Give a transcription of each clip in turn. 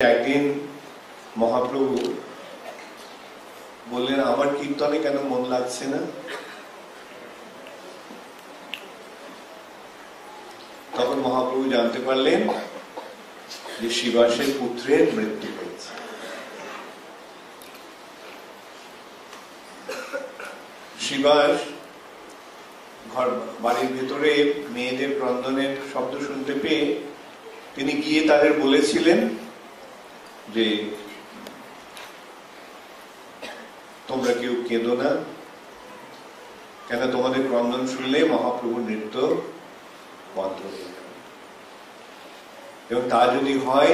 একদিন মহাপ্রভু বললেন, আমার কীর্তনে কেন মন লাগছে না? তখন মহাপ্রভু জানতে পারলেন যে শিবাসের পুত্রের মৃত্যু হয়েছে। শিবাস বাড়ির ভেতরে মেয়েদের ক্রন্দনের শব্দ শুনতে পেয়ে তিনি গিয়ে তাদের বলেছিলেন যে তোমরা কেউ কেঁদো না, কেন তোমাদের ক্রন্দন শুনলে মহাপ্রভুর নৃত্য বন্ধ হয়ে যাবে, এবং তা যদি হয়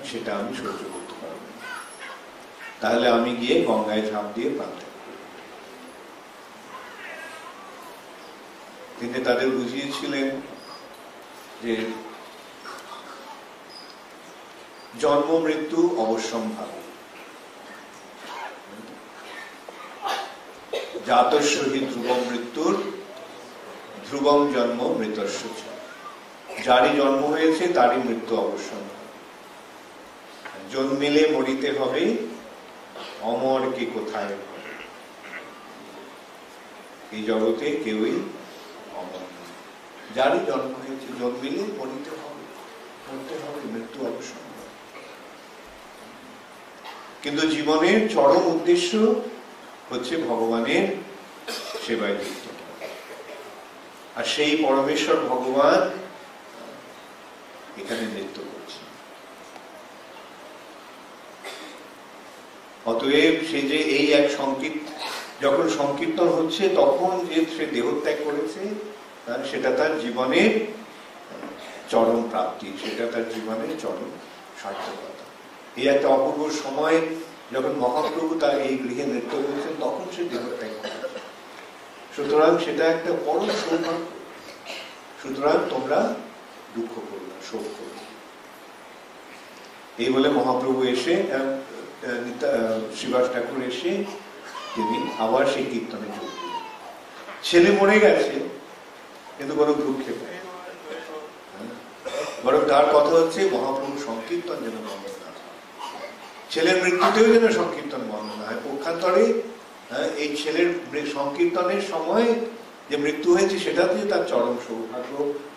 সেটা আমি সহ্য করতে পারবো না, তাহলে আমি গিয়ে গঙ্গায় ঝাঁপ দিয়ে প্রাণ ত্যাগ করব। তিনি তাদের বুঝিয়েছিলেন যে জন্ম মৃত্যু অবশ্যম্ভাবী, জাতস্য হি ধ্রুবম মৃত্যুর ধ্রুবম জন্ম মৃতস্য চ। যারই জন্ম হয়েছে তারই মৃত্যু অবশ্যম্ভাবী। জন্মিলে মরিতে হবে, অমর কে কোথায় হবে। এই জগতে কেউই অমর নয়। যারই জন্ম হয়েছে জন্মিলে মরিতে হবে, মরতে হবে, মৃত্যু অবশ্যম্ভাবী। কিন্তু জীবনের চরম উদ্দেশ্য হচ্ছে ভগবানের সেবায় যুক্ত, আর সেই পরমেশ্বর ভগবান এখানে নৃত্য করছে। অতএব সে যে এই এক যখন সংকীর্তন হচ্ছে তখন যে সে দেহত্যাগ করেছে, সেটা তার জীবনের চরম প্রাপ্তি, সেটা তার জীবনের চরম সার্থকতা। এই একটা অপূর্ব সময় যখন মহাপ্রভু তার এই গৃহে নৃত্য করেছেন, তখন সে দেহত্যাগ করেছে। সুতরাং সেটা একটা বড় সৌভাগ্য। সুতরাং তোমরা দুঃখ করো না, শোক করো না। এই বলে মহাপ্রভু এসে শিবাস ঠাকুর এসে তিনি আবার সেই কীর্তনে যোগ দিলেন। ছেলে মরে গেছে কিন্তু কোনো ভ্রুক্ষেপ নেই, বরং তার কথা হচ্ছে মহাপ্রভু সংকীর্তন যেন বন্ধ না হয়, ছেলের মৃত্যুতেও যেন সংকীর্তন বন্ধ না হয়। পক্ষান্তরে এই ছেলের সংকীর্তনের সময় যে মৃত্যু হয়েছে সেটাতে তার চরম সৌভাগ্য।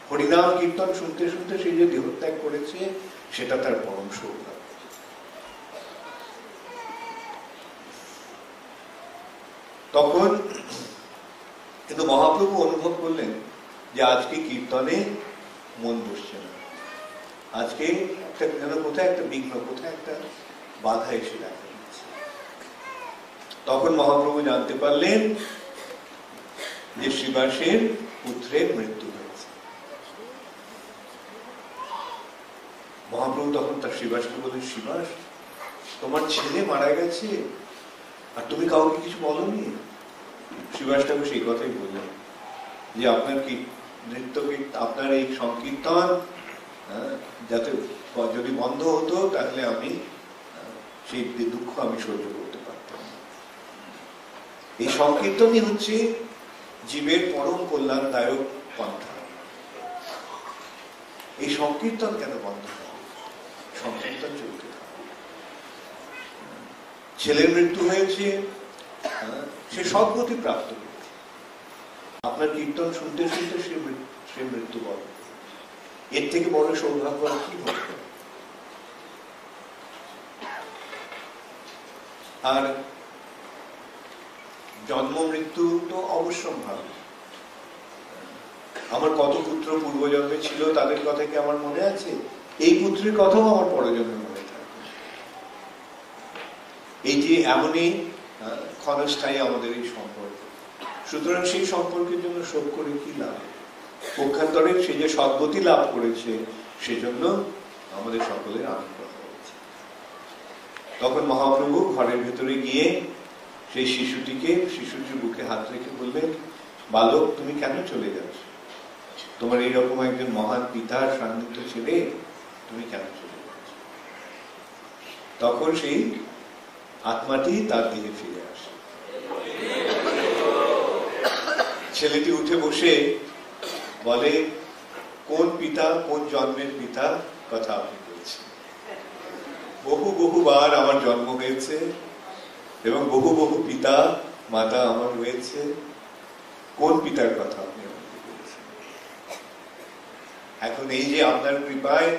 হরিনাম কীর্তন শুনতে শুনতে সে যে দেহত্যাগ করেছে সেটা তার পরম সৌভাগ্য। তখন কিন্তু মহাপ্রভু অনুভব করলেন যে আজকে কীর্তনে মন বসছে না, আজকে একটা যেন কোথায় একটা বিঘ্ন, কোথায় একটা বাধা এসে দেখা দিচ্ছে। তখন মহাপ্রভু জানতে পারলেন যে শিবাসের পুত্রের মৃত্যু হয়েছে। মহাপ্রভু তখন তার শিবাসকে বললেন, শিবাস, তোমার ছেলে মারা গেছে আর তুমি কাউকে কিছু বলোনি? শিবাস ঠাকুর সেই কথাই বললেন যে আপনার কি নৃত্য, আপনার এই সংকীর্তন যাতে যদি বন্ধ হতো তাহলে আমি সেই দুঃখ আমি সহ্য করতে পারতাম। এই সংকীর্তনই হচ্ছে জীবের পরম কল্যাণদায়ক পন্থা। এই সংকীর্তন কেন বন্ধ হবে? সংকীর্তন চলতে থাকে। ছেলের মৃত্যু হয়েছে, সে সদ্গতি প্রাপ্ত হয়েছে, আপনার কীর্তন শুনতে শুনতে সে মৃত্যুবরণ। এর থেকে বড় সৌভাগ্য আর কি হবে? আর জন্ম মৃত্যু তো অবশ্যম্ভাবী। আমার কত পুত্র পূর্বজন্মে ছিল তাদের কথা কি আমার মনে আছে? এই পুত্রের কথাও আমার পরজন্মে মনে থাকবে। এই যে এমনই ক্ষণস্থায়ী আমাদের এই সম্পর্ক, সুতরাং সেই সম্পর্কের জন্য শোক করে কি লাভ? পক্ষান্তরে সে যে সদ্গতি লাভ করেছে সেজন্য আমাদের সকলের আনন্দ হয়েছে। তখন মহাপ্রভু ঘরের ভেতরে গিয়ে সেই শিশুটির বুকে হাত রেখে বললেন, বালক, তুমি কেন চলে যাচ্ছ? তোমার এইরকম একজন মহান পিতার সান্নিধ্য ছেড়ে তুমি কেন চলে যাচ্ছ? তখন সেই আত্মাটি তার দিকে ফিরে আসে। ছেলেটি উঠে বসে বলে, কোন পিতা, কোন জন্মের পিতা কথা আপনি বলছেন? বহু বহুবার আমার জন্ম হয়েছে এবং বহু বহু পিতা মাতা আমার হয়েছে। কোন পিতার কথা আপনি আমাকে বলেছেন? এখন এই যে আপনার কৃপায়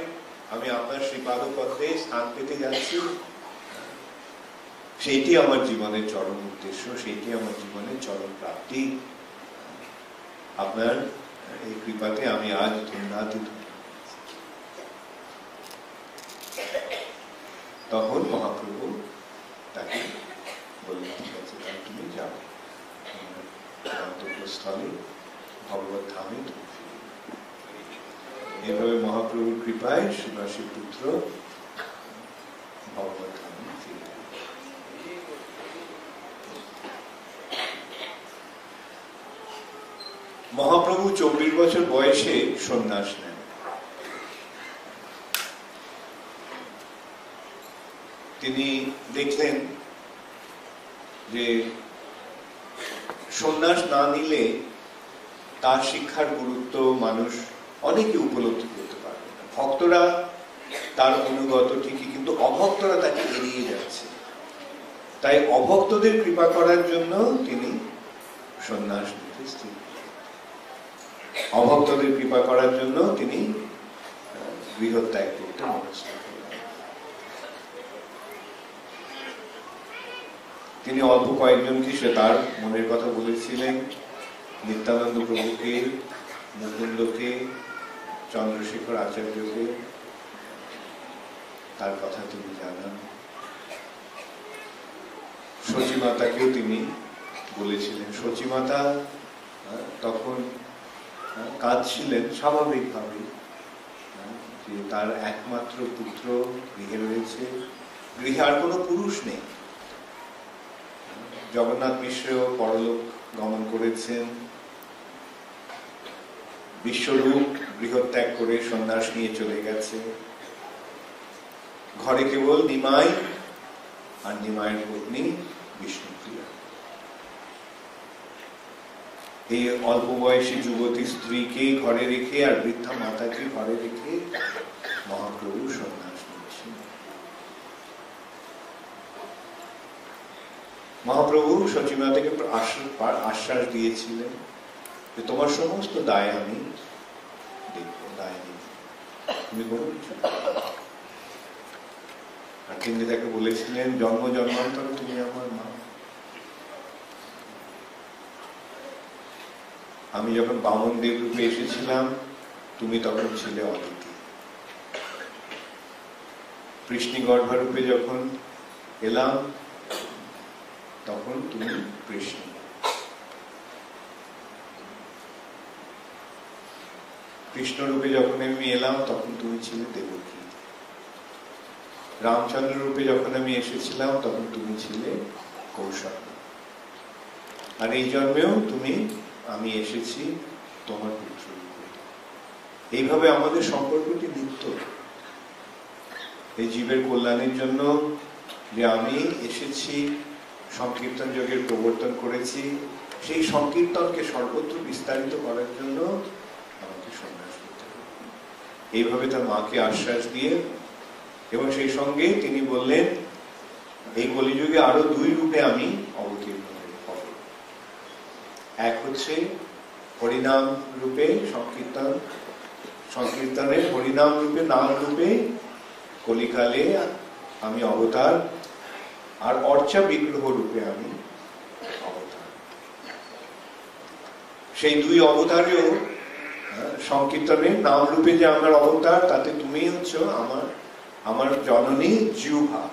আমি আপনার শ্রীপাদপদ্মে স্থান পেতে যাচ্ছি, সেইটি আমার জীবনের চরম উদ্দেশ্য, সেইটি আমার জীবনের চরম প্রাপ্তি। আপনার এই কৃপাতে আমি আজ ধন্যাতীত। তখন মহাপ্রভু তাকে বললেন, ঠিক আছে, তাহলে তুমি যাও গন্তব্যস্থলে ভগবত ধামে তুমি ফিরে। এভাবে মহাপ্রভুর কৃপায় শিবাশী পুত্র ভগবত ধামে ফিরে। মহাপ্রভু 24 বছর বয়সে সন্ন্যাস নেন। তিনি দেখলেন যে সন্ন্যাস না নিলে তার শিক্ষার গুরুত্ব মানুষ অনেকে উপলব্ধি করতে পারবে না। ভক্তরা তার অনুগত ঠিকই, কিন্তু অভক্তরা তাকে এড়িয়ে যাচ্ছে। তাই অভক্তদের কৃপা করার জন্য তিনি সন্ন্যাস নিতে স্থির। অভক্তদের কৃপা করার জন্য তিনি গৃহত্যাগ করতে মনস্থ করলেন। তিনি অল্প কয়েকজনকে সে তার মনের কথা বলেছিলেন। নিত্যানন্দ প্রভুকে, মুকুন্দকে, চন্দ্রশেখর আচার্যকে তার কথা তিনি জানান। সচিমাতাকেও তিনি বলেছিলেন। সচিমাতা তখন কাঁদছিলেন স্বাভাবিকভাবে, যে তার একমাত্র পুত্র গৃহে রয়েছে, গৃহে আর কোনো পুরুষ নেই। জগন্নাথ মিশ্র পরলোক গমন করেছেন, বিশ্বরূপ গৃহত্যাগ করে সন্ন্যাস নিয়ে চলে গেছে। ঘরে কেবল নিমাই আর নিমাইয়ের পত্নী বিষ্ণুপ্রিয়া। এই অল্প বয়সী যুবতী স্ত্রীকে ঘরে রেখে আর বৃদ্ধা মাতাকে ঘরে রেখে মহাপ্রভু সন্ন্যাস নিয়েছেন। মহাপ্রভু সচিমাতাকে আশ্বাস দিয়েছিলেন যে তোমার সমস্ত দায় আমি দেখব, দায় নেব, তুমি কোনো কিছু। আর তিনি তাকে বলেছিলেন, জন্ম জন্মান্তর তুমি আমার মা। আমি যখন বামন দেব রূপে এসেছিলাম, তুমি তখন ছিলে অদিতি। কৃষ্ণগর্ভা রূপে যখন এলাম, তখন তুমি কৃষ্ণ। কৃষ্ণ রূপে যখন আমি এলাম, তখন তুমি ছিলে দেবকী। রামচন্দ্র রূপে যখন আমি এসেছিলাম, তখন তুমি ছিলে কৌশল্যা। আর এই জন্মেও আমি এসেছি তোমার পুত্র রূপে। এইভাবে আমাদের সম্পর্কটি নিত্য। এই জীবের কল্যাণের জন্য যে আমি এসেছি, সংকীর্তন যোগের প্রবর্তন করেছি, সেই সংকীর্তনকে সর্বত্র বিস্তারিত করার জন্য আমাকে সন্ন্যাস করতে হবে। এইভাবে তার মাকে আশ্বাস দিয়ে, এবং সেই সঙ্গে তিনি বললেন, এই কলিযুগে আরো 2 রূপে আমি অবতীর্ণ হব। এক হচ্ছে হরিনাম রূপে সংকীর্তনের হরিনাম রূপে, নাম রূপে কলিকালে আমি অবতার, আর অর্চা বিগ্রহ রূপে আমি অবতার। সেই 2 অবতারেও সংকীর্তনের নাম রূপে যে আমার অবতার, তাতে তুমি হচ্ছ আমার জননী জিহ্বা।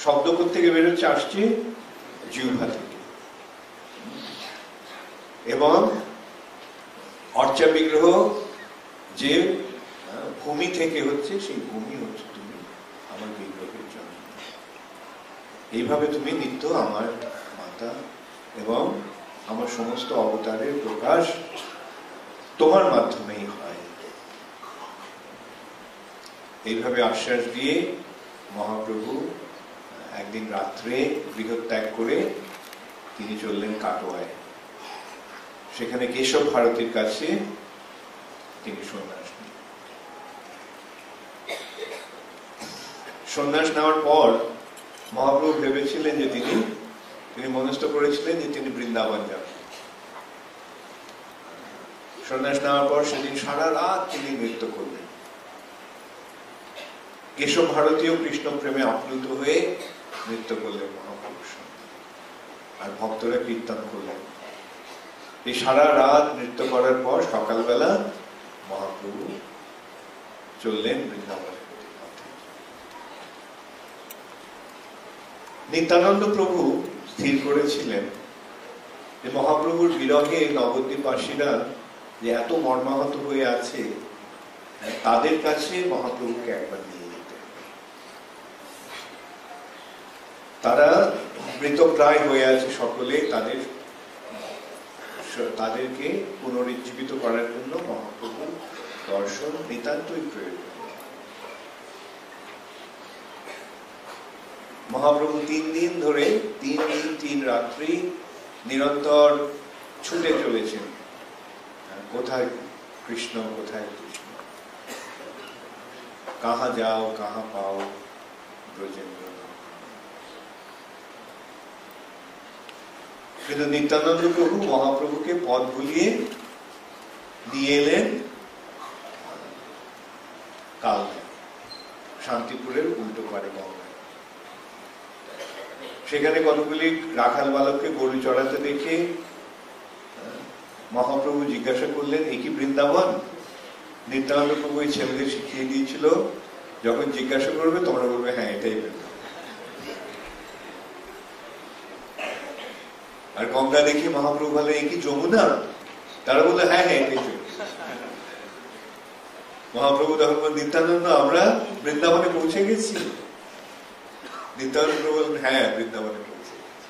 শব্দ থেকে বেরোচ্ছে, আসছে জিহ্বা থেকে। এবং অর্চা বিগ্রহ যে ভূমি থেকে হচ্ছে, সেই ভূমি হচ্ছে তুমি আমার বিগ্রহের জন্য। এইভাবে তুমি নিত্য আমার মাতা, এবং আমার সমস্ত অবতারের প্রকাশ তোমার মাধ্যমেই হয়। এইভাবে আশ্বাস দিয়ে মহাপ্রভু একদিন রাত্রে গৃহত্যাগ করে তিনি চললেন কাটোয়ায়। সেখানে কেশব ভারতীর কাছে তিনি সন্ন্যাস নিলেন। সন্ন্যাস নেওয়ার পর মহাপ্রভু ভেবেছিলেন যে তিনি মনস্থ করেছিলেন যে তিনি বৃন্দাবন যাবেন। সন্ন্যাস নেওয়ার পর সেদিন সারা রাত তিনি নৃত্য করলেন। কেশব ভারতীয় কৃষ্ণ প্রেমে আপ্লুত হয়ে নৃত্য করলেন মহাপ্রভুর সঙ্গে, আর ভক্তরা কীর্তন করলেন। এই সারা রাত নৃত্য করার পর সকালবেলা মহাপ্রভু চললেন বৃন্দাবনের পথে। নিত্যানন্দ প্রভু স্থির করেছিলেন যে মহাপ্রভুর বিরহে নবদ্বীপবাসীরা যে এত মর্মাহত হয়ে আছে, তাদের কাছে মহাপ্রভুকে একবার নিয়ে যেতে। তারা মৃতপ্রায় হয়ে আছে সকলে, তাদেরকে পুনরুজ্জীবিত করার জন্য মহাপ্রভুর দর্শন নিতান্তই প্রয়োজন। মহাপ্রভু 3 দিন ধরে 3 দিন 3 রাত্রি নিরন্তর ছুটে চলেছেন, কোথায় কৃষ্ণ, কোথায় কৃষ্ণ, কাহা যাও কাহা পাও ব্রজেন্দ্র। কিন্তু নিত্যানন্দ প্রভু মহাপ্রভুকে পথ ভুলিয়ে নিয়ে এলেন কালনা, শান্তিপুরের উল্টো পারে গঙ্গায়। সেখানে কতগুলি রাখাল বালককে গরু চড়াতে দেখে মহাপ্রভু জিজ্ঞাসা করলেন, এ কি বৃন্দাবন? নিত্যানন্দ প্রভু এই ছেলেদের শিখিয়ে দিয়েছিল, যখন জিজ্ঞাসা করবে তোমরা বলবে হ্যাঁ এটাই বৃন্দাবন। আর গঙ্গা দেখে মহাপ্রভু বলে, এ কি যমুনা? তারা বললো হ্যাঁ হ্যাঁ এটাই যমুনা। মহাপ্রভু তখন বলেন, নিত্যানন্দ আমরা বৃন্দাবনে পৌঁছে গেছি? নিত্যানন্দ প্রভু বলেন, হ্যাঁ বৃন্দাবনে পৌঁছে গেছি।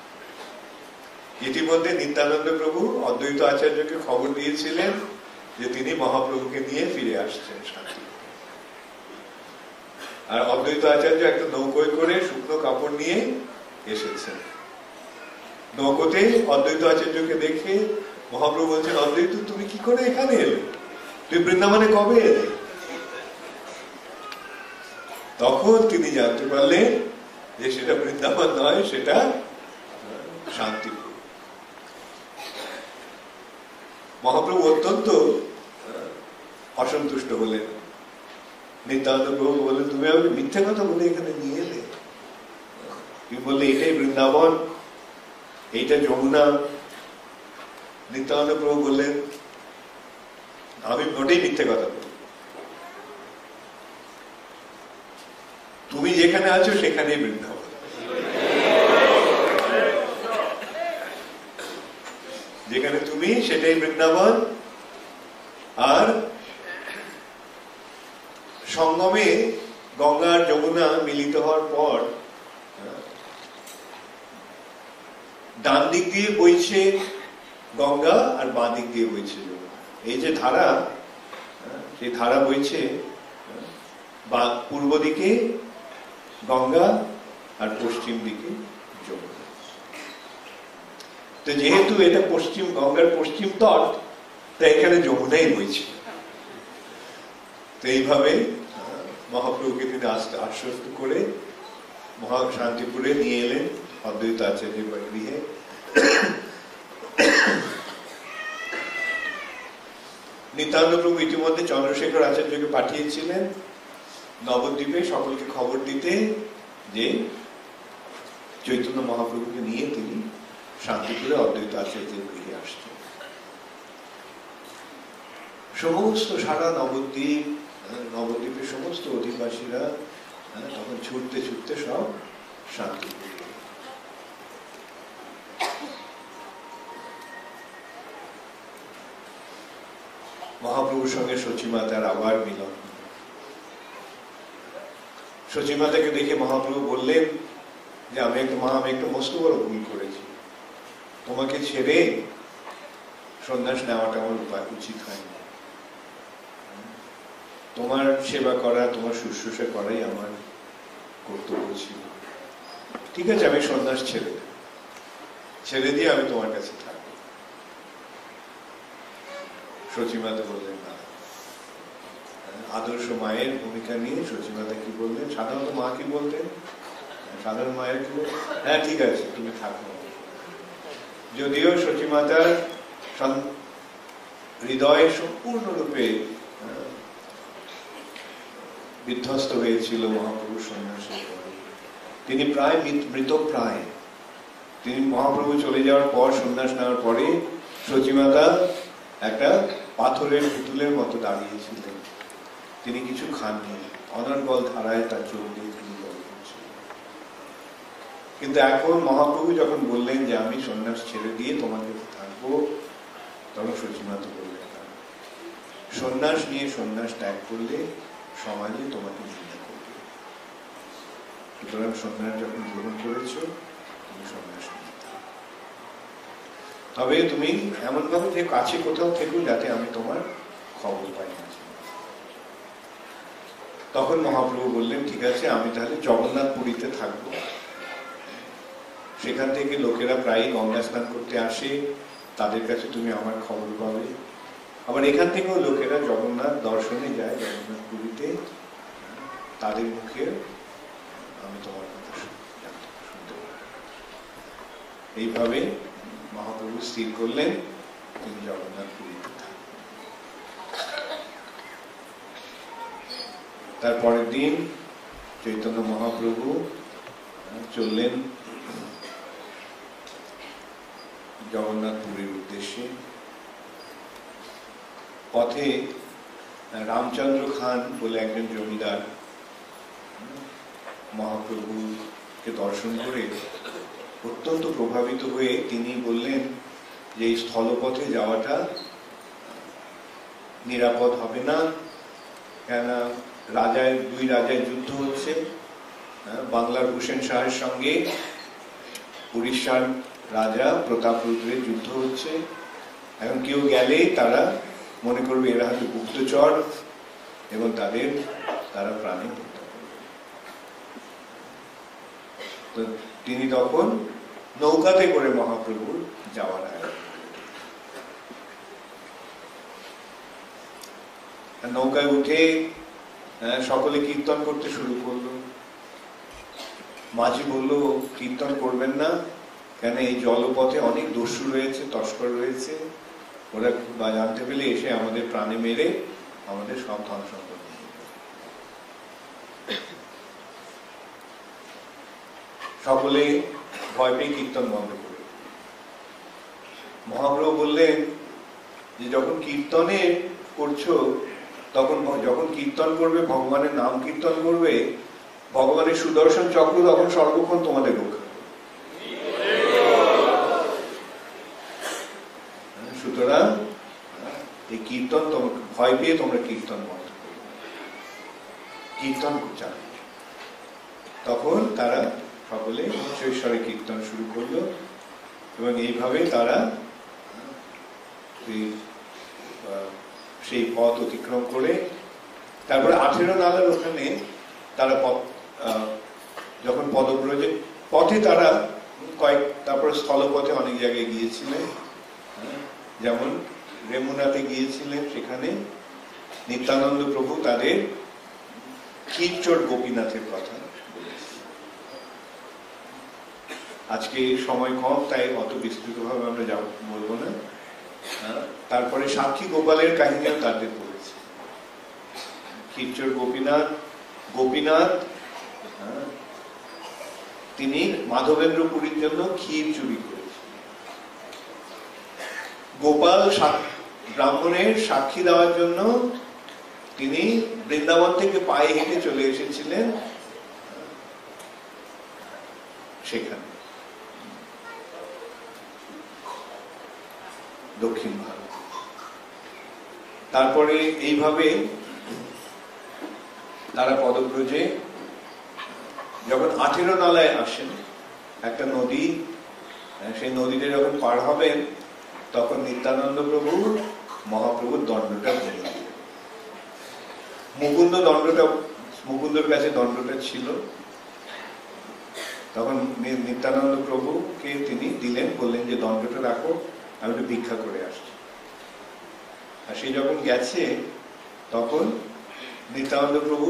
ইতিমধ্যে নিত্যানন্দ প্রভু অদ্বৈত আচার্যকে খবর দিয়েছিলেন যে তিনি মহাপ্রভুকে নিয়ে ফিরে আসছেন শান্তি। আর অদ্বৈত আচার্য একটা নৌকোয় করে শুকনো কাপড় নিয়ে এসেছেন। নৌকোতে অদ্বৈত আচার্যকে দেখে মহাপ্রভু বলছেন, অদ্বৈত তুমি কি করে এখানে এলে? তুই বৃন্দাবনে কবে এলে? তখন তিনি জানতে পারলেন যে সেটা বৃন্দাবন নয়, সেটা শান্তিপুর। মহাপ্রভু অত্যন্ত অসন্তুষ্ট হলেন। নিত্যানন্দ প্রভু বললেন, তুমি আমাকে মিথ্যে কথা বলে এখানে নিয়ে এলে? তুমি বললে এটাই বৃন্দাবন, এইটা যমুনা। নিত্যানন্দ প্রভু বললেন, আমি মোটেই মিথ্যে কথা বলি, তুমি যেখানে আছো সেখানেই বৃন্দাবন। যেখানে তুমি সেটাই বৃন্দাবন। আর সঙ্গমে গঙ্গা আর যমুনা মিলিত হওয়ার পর ডান দিক দিয়ে বইছে গঙ্গা আর বাঁ দিক দিয়ে বইছে যমুনা। এই যে ধারা, সেই ধারা বইছে পূর্ব দিকে গঙ্গা আর পশ্চিম দিকে যমুনা। তো যেহেতু এটা পশ্চিম, গঙ্গার পশ্চিম তট, তাই এখানে যমুনাই বইছে। তো এইভাবে মহাপ্রভুকে তিনি আশ্বস্ত করে শান্তিপুরে নিয়ে এলেন অদ্বৈত আচার্যের গৃহে। নিত্যানন্দ প্রভু ইতিমধ্যে চন্দ্রশেখর আচার্যকে পাঠিয়েছিলেন নবদ্বীপে সকলকে খবর দিতে যে চৈতন্য মহাপ্রভুকে নিয়ে তিনি শান্তিপুরে অদ্বৈত আচার্যের গৃহে আসছেন। সমস্ত সারা নবদ্বীপের সমস্ত অধিবাসীরা তখন ছুটতে ছুটতে সব শান্তিপুরে। মহাপ্রভুর সঙ্গে সচিমাতার আবার মিলন। সচিমাতাকে দেখে মহাপ্রভু বললেন যে আমি একটা মস্ত বড় ভুল করেছি, তোমাকে ছেড়ে সন্ন্যাস নেওয়াটা আমার উচিত হয়নি। তোমার সেবা করা, তোমার শুশ্রূষা করাই আমার কর্তব্য ছিল। ঠিক আছে, আমি সন্ন্যাস ছেড়ে দিয়ে আমি তোমার কাছে থাকবো। সচিমাতা বললেন, না, আদর্শ মায়ের ভূমিকা নিয়ে সচিমাতা কি বললেন, সাধারণত মা কি বলতেন, সাধারণ মায়ের কি বলতেন, হ্যাঁ ঠিক আছে তুমি থাকো। যদিও সচিমাতার হৃদয়ে সম্পূর্ণরূপে বিধ্বস্ত হয়েছিল মহাপ্রভু সন্ন্যাসের পরে, তিনি প্রায় মৃতপ্রায়। তিনি মহাপ্রভু চলে যাওয়ার পর, সন্ন্যাস নেওয়ার পরে সচিমাতা একটা পাথরের পুতুলের মতো দাঁড়িয়েছিলেন। তিনি কিছু খাননি, অনর্গল ধারায় তার চোখ দিয়ে তিনি জল পড়ছিলেন। কিন্তু এখন মহাপ্রভু যখন বললেন যে আমি সন্ন্যাস ছেড়ে দিয়ে তোমার কাছে থাকবো, তখন সচিমাতা বললেন না, সন্ন্যাস নিয়ে সন্ন্যাস ত্যাগ করলে সমাজে তোমাকে ঘৃণা করবে। সুতরাং সন্ন্যাস যখন গ্রহণ করেছো, তুমি সন্ন্যাস নিয়ে থাকো, তবে তুমি এমন ভাবে যে কাছে কোথাও থেকো যাতে আমি তোমার খবর পাই না। তখন মহাপ্রভু বললেন ঠিক আছে, আমি তাহলে জগন্নাথ পুরীতে থাকবো। সেখান থেকে লোকেরা প্রায় গঙ্গা স্নান করতে আসে, তাদের কাছে তুমি আমার খবর পাবে। আবার এখান থেকেও লোকেরা জগন্নাথ দর্শনে যায়, জগন্নাথ পুরীতে, তাদের মুখে আমি তোমার কথা শুনতে পাবো। এইভাবে মহাপ্রভু স্থির করলেন তিনি জগন্নাথ পুরীতে থাকবেন। তারপরের দিন চৈতন্য মহাপ্রভু চললেন জগন্নাথ পুরীর উদ্দেশ্যে। পথে রামচন্দ্র খান বলে একজন জমিদার মহাপ্রভুকে দর্শন করে অত্যন্ত প্রভাবিত হয়ে তিনি বললেন যে এই স্থলপথে যাওয়াটা নিরাপদ হবে না, কেননা দুই রাজায় যুদ্ধ হচ্ছে, বাংলার হুসেন শাহের সঙ্গে উড়িষ্যার রাজা প্রতাপরুদ্রের যুদ্ধ হচ্ছে। এখন কেউ গেলে তারা মনে করবে এরা হয়তো গুপ্তচর এবং তারা প্রাণে হত্যা করবে। তো তিনি তখন নৌকাতে করে মহাপ্রভুর যাওয়ার আয়োজন, নৌকায় উঠে সকলে কীর্তন করতে শুরু করলো। মাঝি বলল কীর্তন করবেন না, কেন এই জলপথে অনেক দস্যু রয়েছে, তস্কর রয়েছে, ওরা জানতে পেলে এসে আমাদের প্রাণে মেরে আমাদের সব ধন সম্পদ। সকলে ভয় পেয়ে কীর্তন বন্ধ করে। মহাপ্রভু বললেন যে যখন কীর্তনে করছো, যখন কীর্তন করবে, ভগবানের নাম কীর্তন করবে, ভগবানের সুদর্শন চক্র তখন সর্বক্ষণ তোমাদের রক্ষা। সুতরাং এই কীর্তন তোমাকে ভয় পেয়ে তোমরা কীর্তন বন্ধ করবে, কীর্তন চালিয়ে। তখন তারা সকলে উচ্চৈশ্বরে কীর্তন শুরু করলো এবং এইভাবে তারা সেই পথ অতিক্রম করে তারপরে 18 নালার ওখানে তারা যখন পদব্রজে পথে তারা তারপরে স্থলপথে অনেক জায়গায় গিয়েছিলেন, যেমন রেমুনাতে গিয়েছিলেন, সেখানে নিত্যানন্দ প্রভু তাদের ক্ষীরচোর গোপীনাথের কথা বলেছেন। আজকে সময় কম, তাই অত বিস্তৃতভাবে আমরা বলবো না। তারপরে সাক্ষী গোপালের কাহিনীও তাদের বলেছে। ক্ষীরচোর গোপীনাথ তিনি মাধবেন্দ্রপুরীর জন্য ক্ষীর চুরি করেছিলেন। গোপাল ব্রাহ্মণের সাক্ষী দেওয়ার জন্য তিনি বৃন্দাবন থেকে পায়ে হেঁটে চলে এসেছিলেন সেখানে, দক্ষিণ ভারত। তারপরে এইভাবে তারা পদব্রজে যখন 18 নালায় আসেন, একটা নদী, সেই নদীতে যখন পার হবেন তখন নিত্যানন্দ প্রভু মহাপ্রভুর দণ্ডটা ভেঙে দিলেন। মুকুন্দর কাছে দণ্ডটা ছিল, তখন নিত্যানন্দ প্রভুকে তিনি দিলেন, বললেন যে দণ্ডটা রাখো, আমি একটু ভিক্ষা করে আসছি। আর সে যখন গেছে তখন নিত্যানন্দ প্রভু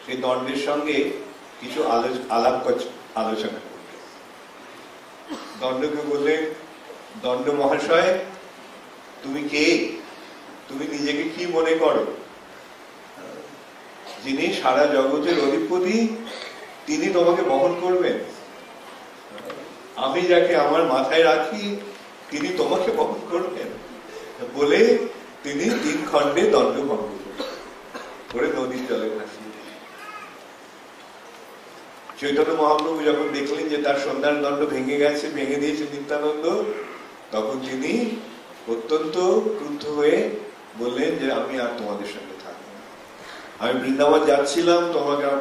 সেই দণ্ডের সঙ্গে কিছু আলোচনা করলেন। দণ্ডকে বললেন, দণ্ড মহাশয়, তুমি কে? তুমি নিজেকে কি মনে করো? যিনি সারা জগতের অধিপতি তিনি তোমাকে বহন করবেন? আমি যাকে আমার মাথায় রাখি তিনি তোমাকে বহন করবেন? বলে তিনি 3 খণ্ডে দণ্ড ভঙ্গ করে নদীর জলে ভাসিয়ে দিলেন। চৈতন্য মহাপ্রভু যখন দেখলেন যে তার সন্ধ্যার দণ্ড ভেঙে গেছে, ভেঙে দিয়েছে নিত্যানন্দ, তখন তিনি অত্যন্ত ক্রুদ্ধ হয়ে বললেন যে আমি আর তোমাদের সঙ্গে থাকবো না। আমি বৃন্দাবন যাচ্ছিলাম,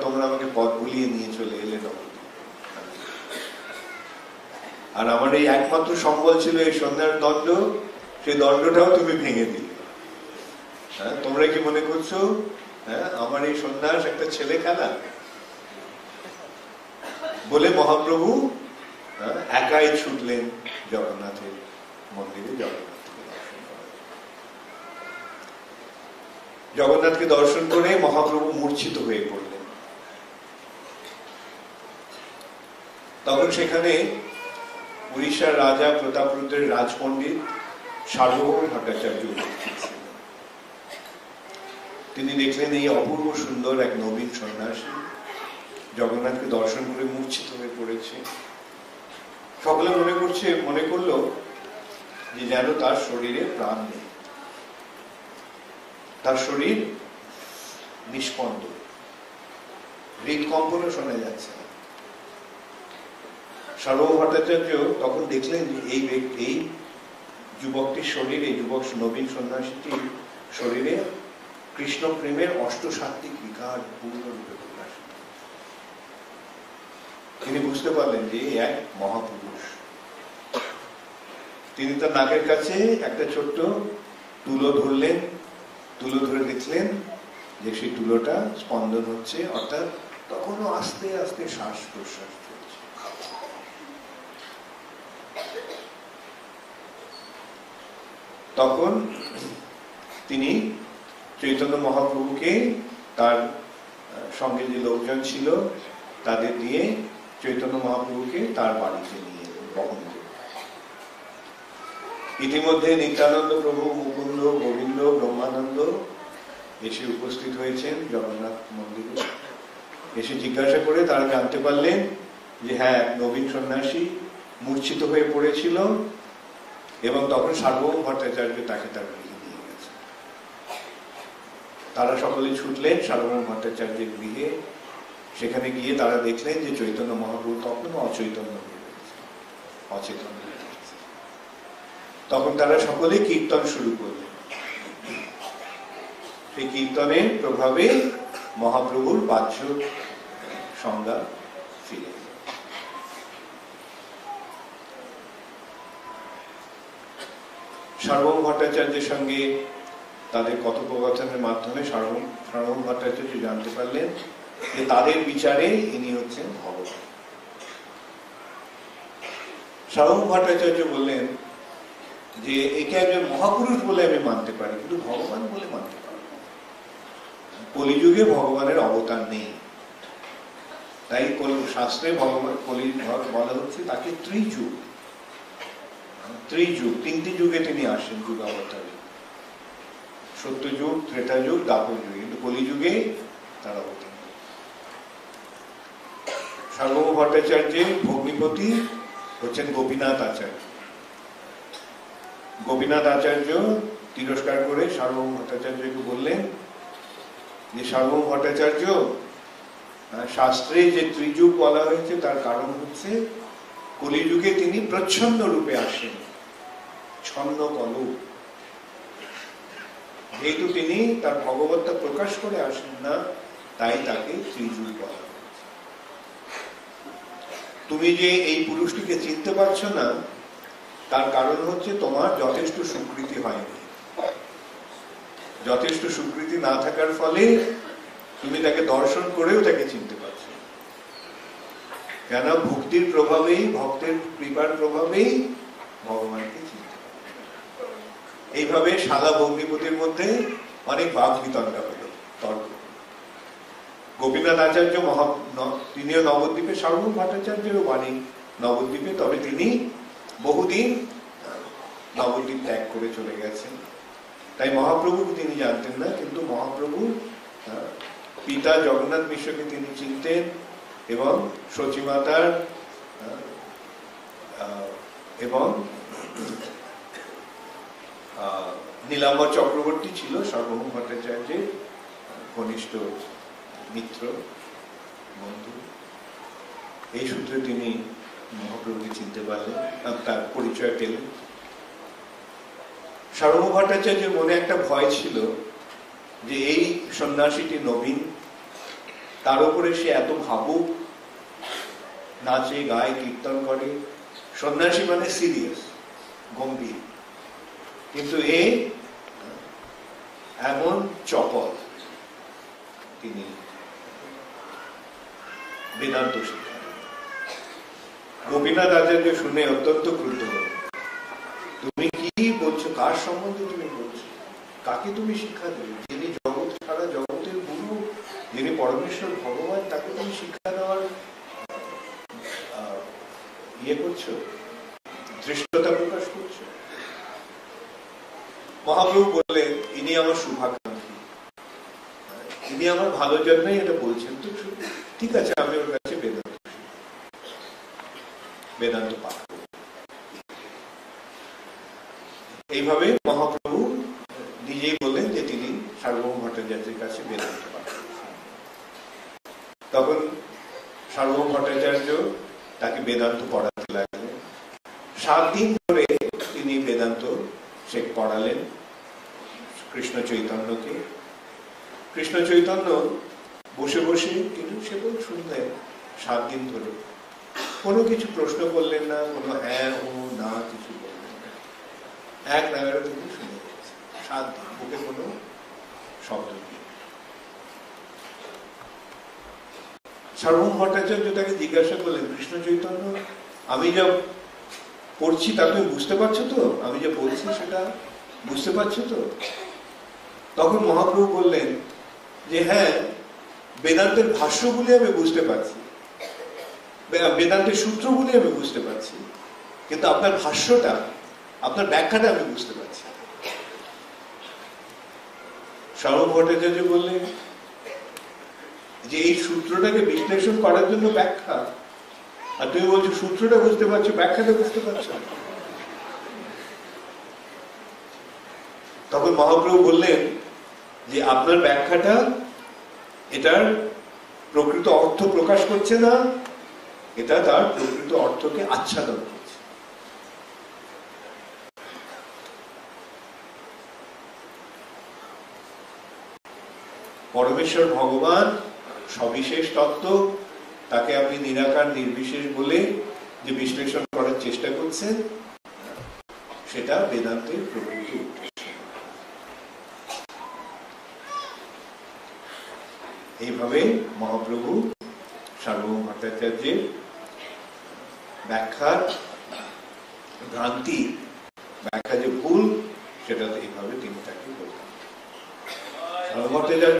তোমরা আমাকে পথ ভুলিয়ে নিয়ে চলে এলে নবদ্বীপে। আর আমার এই একমাত্র সম্বল ছিল এই সন্ধ্যার দণ্ড, সেই দণ্ডটাও তুমি ভেঙে দিলে। হ্যাঁ, তোমরা কি মনে করছো আমার এই সন্ন্যাস একটা ছেলে খেলা? বলে মহাপ্রভু একাই ছুটলেন জগন্নাথের মন্দিরে জগন্নাথকে দর্শন করে মহাপ্রভু মূর্ছিত হয়ে পড়লেন। তখন সেখানে উড়িষ্যার রাজা প্রতাপরুদ্রের রাজপণ্ডিত সার্বভৌম ভট্টাচার্য তিনি দেখলেন এই অপূর্ব সুন্দর এক নবীন সন্ন্যাসী জগন্নাথকে দর্শন করে মূর্ছিত হয়ে পড়েছে। সকলে মনে করলো যে যেন তার শরীরে প্রাণ নেই, তার শরীর নিষ্পন্দ, হৃদকম্পনও শোনা যাচ্ছে না। সার্বভৌম ভট্টাচার্য তখন দেখলেন যে এই যুবকটির শরীরে, যুবক নবীন সন্ন্যাসীটির শরীরে কৃষ্ণ প্রেমের অষ্টসাত্ত্বিক বিকার পূর্ণরূপে প্রকাশ। তিনি বুঝতে পারলেন যে এক মহাপুরুষ। তিনি তার নাকের কাছে একটা ছোট্ট তুলো ধরলেন, তুলো ধরে দেখলেন যে সেই তুলোটা স্পন্দন হচ্ছে, অর্থাৎ তখনও আস্তে আস্তে শ্বাস প্রশ্বাস চলছে। তখন তিনি চৈতন্য মহাপ্রভুকে তার সঙ্গে যে লোকজন ছিল তাদের দিয়ে চৈতন্য মহাপ্রভুকে তার বাড়িতে নিয়ে বহন করলেন। ইতিমধ্যে নিত্যানন্দ প্রভু, মুকুন্দ, গোবিন্দ, ব্রহ্মানন্দ এসে উপস্থিত হয়েছেন জগন্নাথ মন্দিরে। এসে জিজ্ঞাসা করে তারা জানতে পারলেন যে হ্যাঁ, নবীন সন্ন্যাসী মূর্ছিত হয়ে পড়েছিল এবং তখন সার্বভৌম ভট্টাচার্য তাকে তার গৃহে নিয়ে গেছে। তারা সকলে ছুটলেন সার্বভৌম ভট্টাচার্যের গৃহে। সেখানে গিয়ে তারা দেখলেন যে চৈতন্য মহাপ্রভু তখনও অচৈতন্য হয়ে গেছে, অচেতন হয়ে গেছে। তখন তারা সকলে কীর্তন শুরু করলেন। সেই কীর্তনের প্রভাবে মহাপ্রভুর বাহ্য সংজ্ঞা ফিরে। সার্বভৌম ভট্টাচার্যের সঙ্গে তাদের কথোপকথনের মাধ্যমে সার্বভৌম ভট্টাচার্য জানতে পারলেন যে তাদের বিচারে ইনি হচ্ছেন ভগবান। সার্বভৌম ভট্টাচার্য বললেন যে একে একজন মহাপুরুষ বলে আমি মানতে পারি, কিন্তু ভগবান বলে মানতে পারি না। কলিযুগে ভগবানের অবতার নেই, তাই শাস্ত্রে ভগবান বলা হচ্ছে তাকে ত্রিযুগ, 3টি যুগে তিনি আসেন যুগাবতারে, সত্যযুগ, ত্রেতা যুগ, দ্বাপর যুগ, কিন্তু কলিযুগে তার অবতার। সার্বভৌম ভট্টাচার্যের ভগ্নিপতি হচ্ছেন গোপীনাথ আচার্য। গোপীনাথ আচার্য তিরস্কার করে সার্বভৌম ভট্টাচার্যকে বললেন যে সার্বভৌম ভট্টাচার্য, শাস্ত্রে যে ত্রিযুগ বলা হয়েছে তার কারণ হচ্ছে কলিযুগে তিনি প্রচ্ছন্ন রূপে আসেন, ছন্ন কলু। যেহেতু তিনি তার ভগবত্তা প্রকাশ করে আসেন না, তাই তাকে ত্রিযুগ বলা। তুমি যে এই পুরুষটিকে চিনতে পারছো না, তার কারণ হচ্ছে তোমার যথেষ্ট স্বীকৃতি হয়নি। যথেষ্ট স্বীকৃতি না থাকার ফলে তুমি তাকে দর্শন করেও তাকে চিনতে পারছো। কেন? ভক্তির প্রভাবেই, ভক্তের কৃপার প্রভাবেই ভগবানকে চিনতে পারবে। এইভাবে শালা ভগ্নিপতির মধ্যে অনেক বাদ বিতণ্ডা হলো, তর্ক। গোপীনাথ আচার্য তিনিও নবদ্বীপে, সার্বভৌম ভট্টাচার্যেরও বাণী নবদ্বীপে, তবে তিনি বহুদিন নবদ্বীপ ত্যাগ করে চলে গেছেন। তাই মহাপ্রভুকে তিনি জানতেন না, কিন্তু মহাপ্রভু পিতা জগন্নাথ মিশ্রকে তিনি চিনতেন, এবং সচিমাতার এবং নীলাম্বর চক্রবর্তী ছিল সার্বভৌম ভট্টাচার্যের ঘনিষ্ঠ মিত্র বন্ধু। এই সূত্রে তিনি মহাপ্রভুকে চিনতে পারলেন, তার পরিচয় পেলেন। সার্বভৌম ভট্টাচার্যের মনে একটা ভয় ছিল যে এই সন্ন্যাসীটি নবীন, তার উপরে সে এত ভাবুক, নাচে গায়ে কীর্তন করে, সন্ন্যাসী মানে সিরিয়াস, গম্ভীর, কিন্তু এ এমন চপল। তিনি বেদান্ত শিক্ষা। গোপীনাথ আচার্য শুনে অত্যন্ত ক্রুদ্ধ হল। তুমি কি বলছো? কার সম্বন্ধে তুমি বলছো? কাকে তুমি শিক্ষা দেবে? যিনি জগৎ, সারা জগতের গুরু, যিনি পরমেশ্বর ভগবান, তাকে তুমি শিক্ষা দেওয়ার ইয়ে করছো, ধৃষ্টতা প্রকাশ করছো। মহাপ্রভু বললেন, ইনি আমার শুভাকাঙ্ক্ষী, ইনি আমার ভালোর জন্যই এটা বলছেন, তো ঠিক আছে, আমি ওর কাছে বেদান্ত পাঠ করব। এইভাবে মহাপ্রভু নিজেই বললেন যে তিনি সার্বভৌম ভট্টাচার্যের কাছে বেদান্ত পাঠ করছেন। তখন সার্বভৌম ভট্টাচার্য তাকে বেদান্ত পড়াতে লাগলেন। 7 দিন ধরে তিনি বেদান্ত সে পড়ালেন কৃষ্ণ চৈতন্যকে। কৃষ্ণ চৈতন্য বসে বসে কিন্তু সেগুলো শুনলেন 7 দিন ধরে। কোনো কিছু প্রশ্ন করলেন না, কোনো হ্যাঁ ও না কিছু বললেন না, এক নাগারে তিনি শুনে গেছেন 7 দিন, মুখে কোনো শব্দ নেই। সার্বভৌম ভট্টাচার্য তাকে জিজ্ঞাসা করলেন, কৃষ্ণ চৈতন্য, আমি যা পড়ছি তা তুমি বুঝতে পারছো তো? আমি যে বলছি সেটা বুঝতে পারছো তো? তখন মহাপ্রভু বললেন যে হ্যাঁ, বেদান্তের ভাষ্যগুলি আমি বুঝতে পারছি, বেদান্তের সূত্রগুলি আমি বুঝতে পারছি, কিন্তু আপনার ভাষ্যটা, আপনার ব্যাখ্যাটা আমি বুঝতে পারছি। সার্বভৌম ভট্টাচার্য বললেন যে এই সূত্রটাকে বিশ্লেষণ করার জন্য ব্যাখ্যা, আর তুমি বলছো সূত্রটা বুঝতে পারছো, ব্যাখ্যাটা বুঝতে পারছো। তখন মহাপ্রভু বললেন যে আপনার ব্যাখ্যাটা এটার প্রকৃত অর্থ প্রকাশ করছে না, এটা তার প্রকৃত অর্থকে আচ্ছাদন করছে। পরমেশ্বর ভগবান সবিশেষ তত্ত্ব, তাকে আপনি নিরাকার নির্বিশেষ বলে যে বিশ্লেষণ করার চেষ্টা করছেন, সেটা বেদান্তের প্রকৃত উদ্দেশ্য। এইভাবে মহাপ্রভু সার্বভৌম ভট্টাচার্যের ব্যাখ্যার ভ্রান্তি, ব্যাখ্যা যে ভুল, সেটা এইভাবে তিনি তাকে বলতেন। সার্বভৌম ভট্টাচার্য